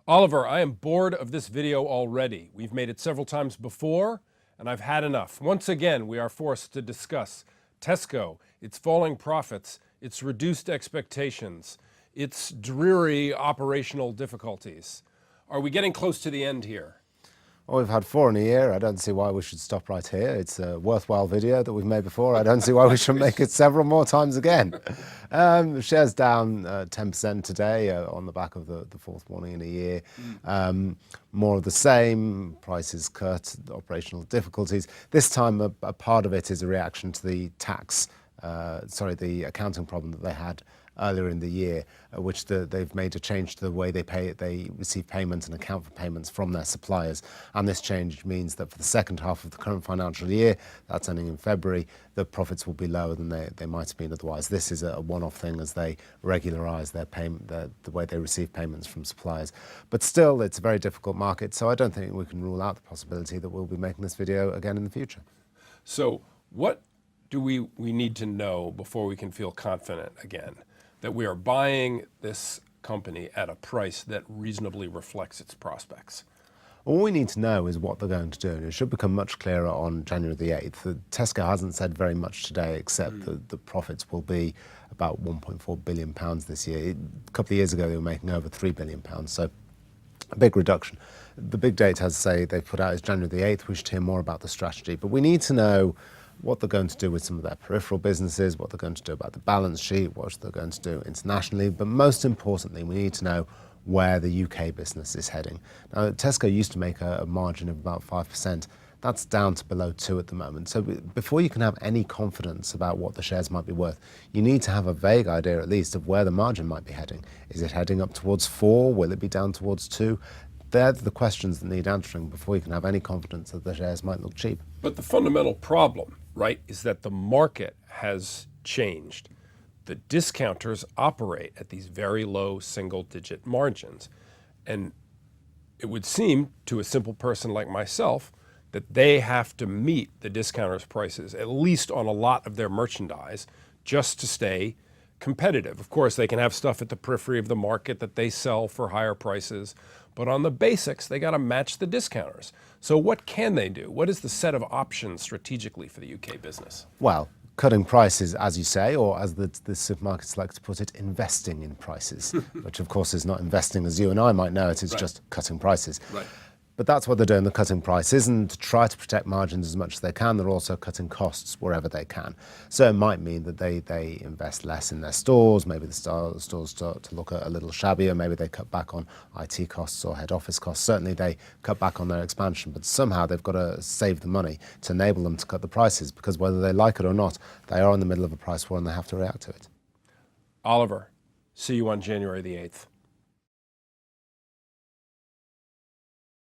Oliver, I am bored of this video already. We've made it several times before, and I've had enough. Once again, we are forced to discuss Tesco, its falling profits, its reduced expectations, its dreary operational difficulties. Are we getting close to the end here? Well, we've had 4 in a year. I don't see why we should stop right here. It's a worthwhile video that we've made before. I don't see why we should make it several more times again. Shares down 10% today on the back of the fourth warning in a year. More of the same, prices cut, operational difficulties. This time a part of it is a reaction to the the accounting problem that they had earlier in the year, which they've made a change to the way they receive payments and account for payments from their suppliers. And this change means that for the second half of the current financial year, that's ending in February, the profits will be lower than they might have been otherwise. This is a one-off thing as they regularise their payment, the way they receive payments from suppliers. But still, it's a very difficult market, so I don't think we can rule out the possibility that we'll be making this video again in the future. So what do we need to know before we can feel confident again that we are buying this company at a price that reasonably reflects its prospects? All we need to know is what they're going to do, and it should become much clearer on January the 8th. Tesco hasn't said very much today, except that the profits will be about £1.4 billion this year. A couple of years ago, they were making over £3 billion, so a big reduction. The big date, as I say, they put out is January the 8th. We should hear more about the strategy, but we need to know what they're going to do with some of their peripheral businesses, what they're going to do about the balance sheet, what they're going to do internationally, but most importantly, we need to know where the UK business is heading. Now, Tesco used to make a margin of about 5%. That's down to below 2% at the moment. So before you can have any confidence about what the shares might be worth, you need to have a vague idea, at least, of where the margin might be heading. Is it heading up towards 4%? Will it be down towards 2%? They're the questions that need answering before you can have any confidence that the shares might look cheap. But the fundamental problem, right, is that the market has changed. The discounters operate at these very low single-digit margins. And it would seem to a simple person like myself that they have to meet the discounters' prices, at least on a lot of their merchandise, just to stay competitive. Of course, they can have stuff at the periphery of the market that they sell for higher prices, but on the basics, they got to match the discounters. So what can they do? What is the set of options strategically for the UK business? Well, cutting prices, as you say, or as the supermarkets like to put it, investing in prices, which of course is not investing as you and I might know it, it's just cutting prices. Right. But that's what they're doing, they're cutting prices, and to try to protect margins as much as they can, they're also cutting costs wherever they can. So it might mean that they invest less in their stores, maybe the stores start to look a little shabbier, maybe they cut back on IT costs or head office costs. Certainly they cut back on their expansion, but somehow they've got to save the money to enable them to cut the prices, because whether they like it or not, they are in the middle of a price war and they have to react to it. Oliver, see you on January the 8th.